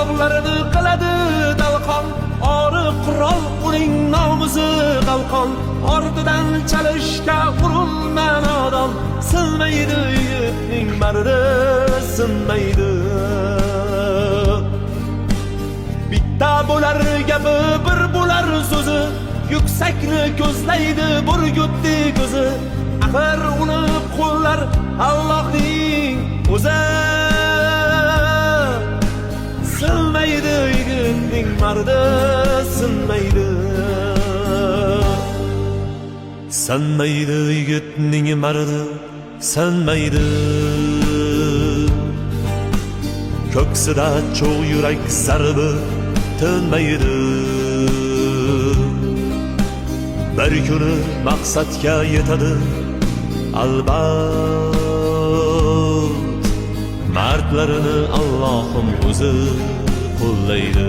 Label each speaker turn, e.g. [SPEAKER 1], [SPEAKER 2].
[SPEAKER 1] tog'larini qiladi dalqon, ori qurol uning nomusi qalqon. Ortidan chalishga urinma nodon, sinmaydi yigitning mardi, sinmaydi. Bitta bo'lar gapi, bir bo'lar so'zi, yuksakni ko'zlaydi burgutdi ko'zi. Axir uni qo'llar Allohning o'zi. Sinmaydi yigitning mardi, sinmaydi. Sinmaydi yigitning mardi, sinmaydi. Ko'ksida cho'g' yurak zarbi tinmaydi. Bir kuni maqsadga yetadi albat, mardlarini Allohim o'zi qo'llaydi.